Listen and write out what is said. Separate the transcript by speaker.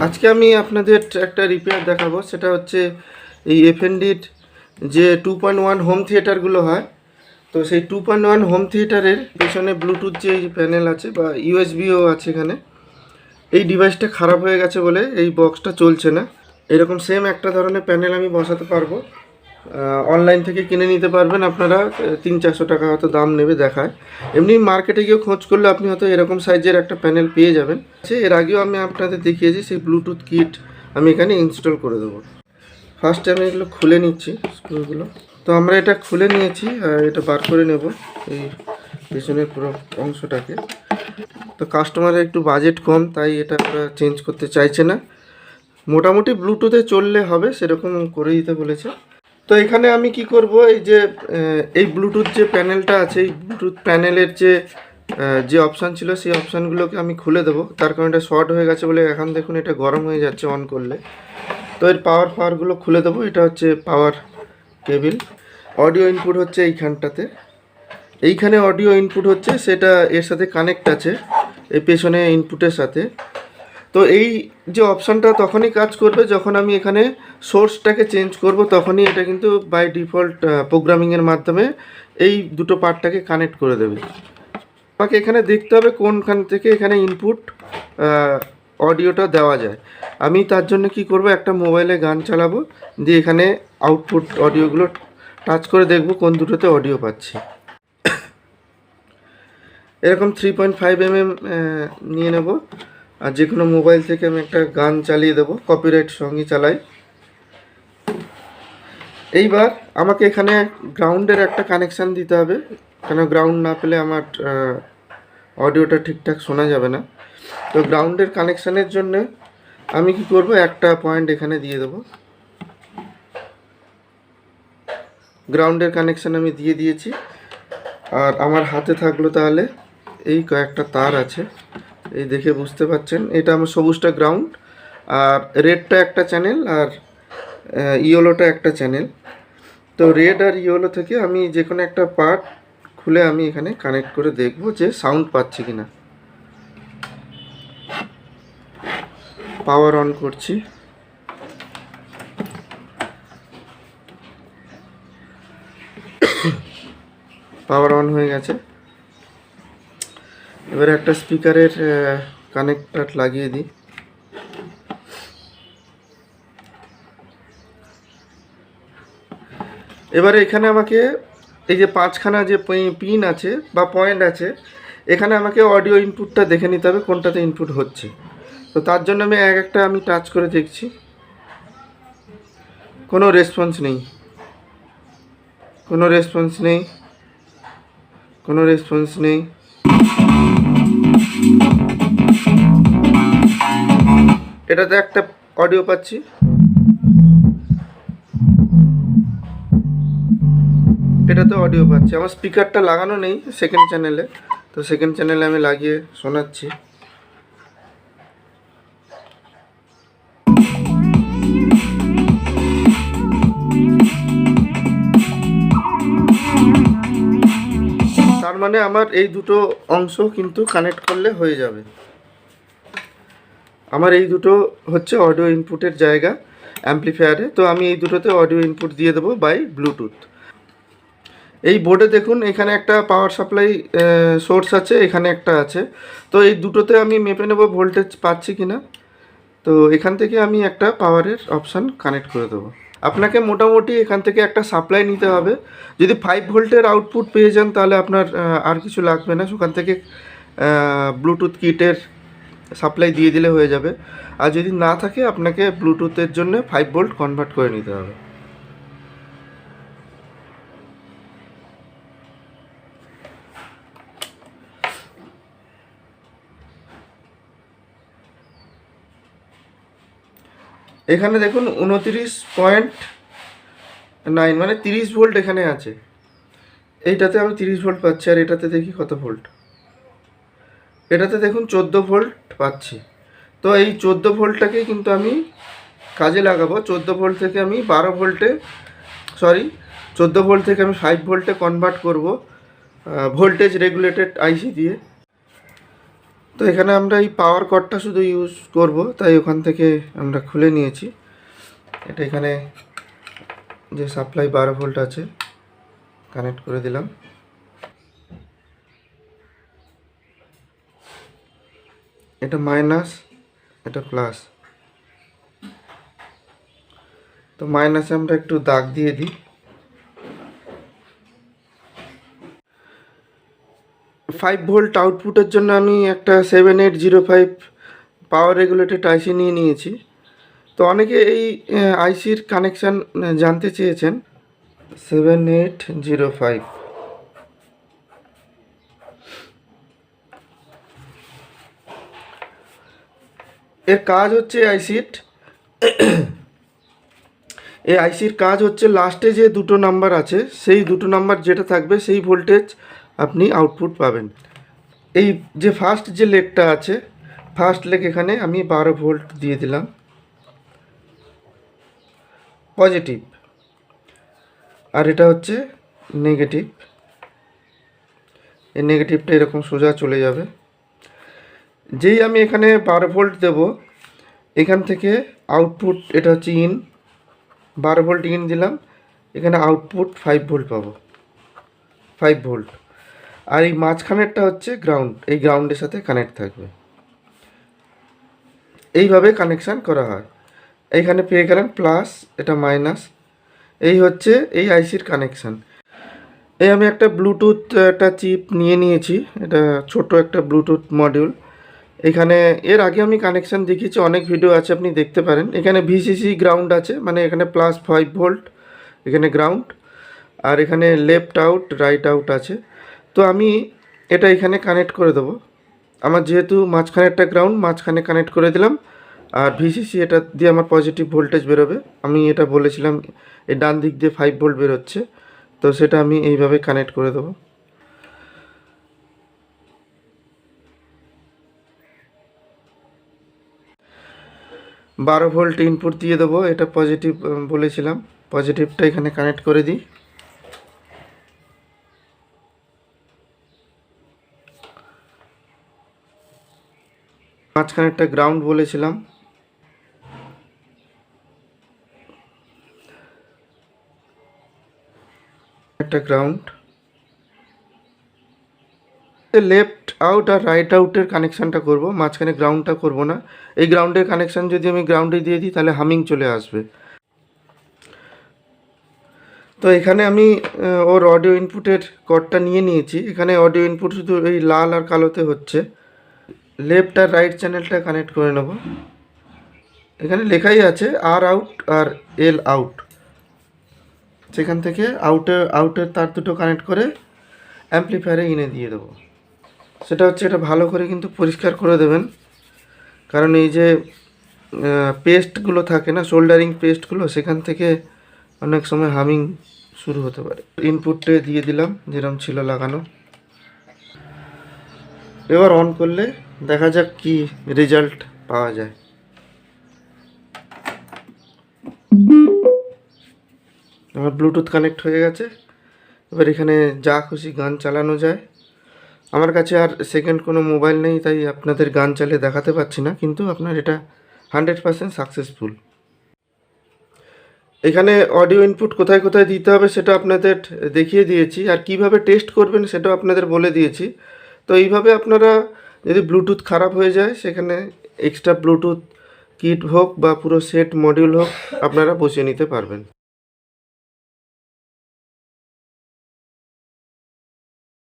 Speaker 1: আজকে আমি আপনাদের একটা রিপেয়ার দেখাবো, সেটা হচ্ছে এই এফএনডির যে 2.1 হোম থিয়েটারগুলো হয়। তো সেই 2.1 হোম থিয়েটারের পেছনে ব্লুটুথ যে প্যানেল আছে বা ইউএসবিও আছে এখানে, এই ডিভাইসটা খারাপ হয়ে গেছে বলে এই বক্সটা চলছে না। এরকম সেম একটা ধরনের প্যানেল আমি বসাতে পারবো, অনলাইন থেকে কিনে নিতে পারবেন আপনারা। 300-400 টাকা হয়তো দাম নেবে দেখায়। এমনি মার্কেটে গিয়ে খোঁজ করলে আপনি হয়তো এরকম সাইজের একটা প্যানেল পেয়ে যাবেন। এর আগেও আমি আপনাদের দেখিয়েছি, সেই ব্লুটুথ কিট আমি এখানে ইনস্টল করে দেবো। ফার্স্টে আমি এগুলো খুলে নিচ্ছি, স্ক্রুগুলো। তো আমরা এটা খুলে নিয়েছি, এটা বার করে নেব এই পেছনের পুরো অংশটাকে। তো কাস্টমারের একটু বাজেট কম, তাই এটা ওরা চেঞ্জ করতে চাইছে না। মোটামুটি ব্লুটুথে চললে হবে সেরকম করে দিতে বলেছে। তো এখানে আমি কি করব, এই যে এই ব্লুটুথ যে প্যানেলটা আছে, এই ব্লুটুথ প্যানেলের যে অপশান ছিল সেই অপশানগুলোকে আমি খুলে দেবো। তার কারণ এটা শর্ট হয়ে গেছে বলে এখন দেখুন এটা গরম হয়ে যাচ্ছে অন করলে। তো এর পাওয়ারগুলো খুলে দেবো। এটা হচ্ছে পাওয়ার কেবিল। অডিও ইনপুট হচ্ছে এইখানটাতে, এইখানে অডিও ইনপুট হচ্ছে, সেটা এর সাথে কানেক্ট আছে এই পেছনে ইনপুটের সাথে। তো এই যে অপশানটা তখনই কাজ করবে যখন আমি এখানে সোর্সটাকে চেঞ্জ করব, তখনই এটা কিন্তু বাই ডিফল্ট প্রোগ্রামিংয়ের মাধ্যমে এই দুটো পার্টটাকে কানেক্ট করে দেবে। আমাকে এখানে দেখতে হবে কোনখান থেকে এখানে ইনপুট অডিওটা দেওয়া যায়। আমি তার জন্য কি করব, একটা মোবাইলে গান চালাবো, দিয়ে এখানে আউটপুট অডিওগুলো টাচ করে দেখব কোন দুটোতে অডিও পাচ্ছি। এরকম 3.5 mm নিয়ে নেব, আর যে কোনো মোবাইল থেকে আমি একটা গান চালিয়ে দেবো, কপিরাইট সঙ্গই চালাই। এইবার আমাকে এখানে গ্রাউন্ডের একটা কানেকশান দিতে হবে, কেন গ্রাউন্ড না পেলে আমার অডিওটা ঠিকঠাক শোনা যাবে না। তো গ্রাউন্ডের কানেকশানের জন্য আমি কি করব, একটা পয়েন্ট এখানে দিয়ে দেবো। গ্রাউন্ডের কানেকশান আমি দিয়ে দিয়েছি। আর আমার হাতে থাকলো তাহলে এই কয়েকটা তার আছে, এই দেখে বুঝতে পাচ্ছেন এটা আমার সবুজটা গ্রাউন্ড, আর রেডটা একটা চ্যানেল, আর ইয়েলোটা একটা চ্যানেল। তো রেড আর ইয়েলো থেকে আমি যে কোনো একটা পার্ট খুলে আমি এখানে কানেক্ট করে দেখব যে সাউন্ড পাচ্ছি কিনা। পাওয়ার অন করছি। পাওয়ার অন হয়ে গেছে। এবারে একটা স্পিকারের কানেক্টর লাগিয়ে দিই। এবারে এখানে আমাকে এই যে 5খানা যে পিন আছে বা পয়েন্ট আছে, এখানে আমাকে অডিও ইনপুটটা দেখে নিতে হবে কোনটাতে ইনপুট হচ্ছে। তো তার জন্য আমি একটা আমি টাচ করে দেখছি, কোনো রেসপন্স নেই, কোনো রেসপন্স নেই, কোনো রেসপন্স নেই। এটাতে একটা অডিও পাচ্ছি, এটাতে অডিও পাচ্ছি। আমার স্পিকারটা লাগানো নেই সেকেন্ড চ্যানেলে, তো সেকেন্ড চ্যানেলে আমি লাগিয়ে শোনাচ্ছি। তার মানে আমার এই দুটো অংশ কিন্তু কানেক্ট করলে হয়ে যাবে। আমার এই দুটো হচ্ছে অডিও ইনপুটের জায়গা অ্যাম্পলিফায়ারে। তো আমি এই দুটোতে অডিও ইনপুট দিয়ে দেবো বাই ব্লুটুথ। এই বোর্ডে দেখুন এখানে একটা পাওয়ার সাপ্লাই সোর্স আছে, এখানে একটা আছে। তো এই দুটোতে আমি মেপে নেব ভোল্টেজ পাচ্ছি কিনা। তো এখান থেকে আমি একটা পাওয়ারের অপশান কানেক্ট করে দেবো। আপনাকে মোটামুটি এখান থেকে একটা সাপ্লাই নিতে হবে। যদি 5 ভোল্টের আউটপুট পেয়ে যান তাহলে আপনার আর কিছু লাগবে না, ওখান থেকে ব্লুটুথ কিটের সাপ্লাই দিয়ে দিলে হয়ে যাবে। আর যদি না থাকে আপনাকে ব্লুটুথের জন্য 5 ভোল্ট কনভার্ট করে নিতে হবে। এখানে দেখুন 29.9 মানে 30 ভোল্ট এখানে আছে। এইটাতে আমি 30 ভোল্ট পাচ্ছি, আর এটাতে দেখি কত ভোল্ট। এটাতে দেখুন 14 ভোল্ট পাচ্ছি। তো এই 14 ভোল্টটাকেই কিন্তু আমি কাজে লাগাবো। 14 ভোল্ট থেকে আমি 14 ভোল্ট থেকে আমি 5 ভোল্টে কনভার্ট করব ভোল্টেজ রেগুলেটেড আইসি দিয়ে। তো এখানে আমরা এই পাওয়ার কর্ডটা শুধু ইউজ করব, তাই ওখান থেকে আমরা খুলে নিয়েছি। এটা এখানে যে সাপ্লাই 12 ভোল্ট আছে কানেক্ট করে দিলাম। এটা মাইনাস, এটা প্লাস। তো মাইনাসে আমরা একটু দাগ দিয়ে দিই। 5 ভোল্ট আউটপুটের জন্য আমি একটা 7805 পাওয়ার রেগুলেটেড আইসি নিয়ে নিয়েছি। তো অনেকে এই আইসির কানেকশান জানতে চেয়েছেন। 7805 এর কাজ হচ্ছে এই আইসির কাজ হচ্ছে লাস্টে যে দুটো নাম্বার আছে সেই দুটো নাম্বার যেটা থাকবে সেই ভোল্টেজ আপনি আউটপুট পাবেন। এই যে ফার্স্ট যে লেগটা আছে, ফার্স্ট লেগ এখানে আমি 12 ভোল্ট দিয়ে দিলাম পজিটিভ, আর এটা হচ্ছে নেগেটিভ। এই নেগেটিভটা এরকম সোজা চলে যাবে। যেই আমি এখানে 12 ভোল্ট দেব, এখান থেকে আউটপুট, এটা হচ্ছে ইন, 12 ভোল্ট ইন দিলাম, এখানে আউটপুট 5 ভোল্ট পাবো, 5 ভোল্ট। আর এই মাঝখানেরটা হচ্ছে গ্রাউন্ড, এই গ্রাউন্ডের সাথে কানেক্ট থাকবে। এইভাবে কানেকশান করা হয়। এইখানে পেয়ে গেলেন প্লাস, এটা মাইনাস। এই হচ্ছে এই আইসির কানেকশান। এই আমি একটা ব্লুটুথ একটা চিপ নিয়ে নিয়েছি, এটা ছোট একটা ব্লুটুথ মডিউল। এখানে এর আগে আমি কানেকশান দেখিয়েছি, অনেক ভিডিও আছে, আপনি দেখতে পারেন। এখানে ভিসিসি গ্রাউন্ড আছে, মানে এখানে প্লাস 5 ভোল্ট, এখানে গ্রাউন্ড, আর এখানে লেফট আউট রাইট আউট আছে। তো আমি এটা এখানে কানেক্ট করে দেবো। আমার যেহেতু মাঝখানে একটা গ্রাউন্ড, মাঝখানে কানেক্ট করে দিলাম, আর ভিসিসি এটা দিয়ে আমার পজিটিভ ভোল্টেজ বেরোবে। আমি এটা বলেছিলাম এই ডান দিক দিয়ে 5 ভোল্ট বেরোচ্ছে, তো সেটা আমি এইভাবে কানেক্ট করে দেবো। বারো ভোল্ট ইনপুট দিয়ে দেবো, এটা পজিটিভ বলেছিলাম, পজিটিভটা এখানে কানেক্ট করে দিই। মাঝখানে একটা গ্রাউন্ড বলেছিলাম, একটা গ্রাউন্ড। লেফট আউট আর রাইট আউটের কানেকশানটা করব, মাঝখানে গ্রাউন্ডটা করব না। এই গ্রাউন্ডের কানেকশান যদি আমি গ্রাউন্ডে দিয়ে দিই তাহলে হামিং চলে আসবে। তো এখানে আমি ওর অডিও ইনপুটের কর্ডটা নিয়ে নিয়েছি। এখানে অডিও ইনপুট শুধু এই লাল আর কালোতে হচ্ছে। লেফট আর রাইট চ্যানেলটা কানেক্ট করে নেব। এখানে লেখাই আছে আর আউট আর এল আউট। সেখান থেকে আউটের তার দুটো কানেক্ট করে অ্যাম্পলিফায়ারে ইনে দিয়ে দেবো। সেটা হচ্ছে, এটা ভালো করে কিন্তু পরিষ্কার করে দেবেন, কারণ এই যে পেস্টগুলো থাকে না, সোল্ডারিং পেস্টগুলো, সেখান থেকে অনেক সময় হামিং শুরু হতে পারে। ইনপুটে দিয়ে দিলাম যেরকম ছিল লাগানো। এবার অন করলে দেখা যাক কি রেজাল্ট পাওয়া যায়। আমার ব্লুটুথ কানেক্ট হয়ে গেছে। এবার এখানে যা খুশি গান চালানো যায়। আমার কাছে আর সেকেন্ড কোনো মোবাইল নেই, তাই আপনাদের গান চালিয়ে দেখাতে পারছি না, কিন্তু আপনার এটা 100% সাকসেসফুল। এখানে অডিও ইনপুট কোথায় কোথায় দিতে হবে সেটা আপনাদের দেখিয়ে দিয়েছি, আর কিভাবে টেস্ট করবেন সেটাও আপনাদের বলে দিয়েছি। তো এইভাবে আপনারা যদি ব্লুটুথ খারাপ হয়ে যায়, সেখানে এক্সট্রা ব্লুটুথ কিট হোক বা পুরো সেট মডিউল হোক, আপনারা বসিয়ে নিতে পারবেন।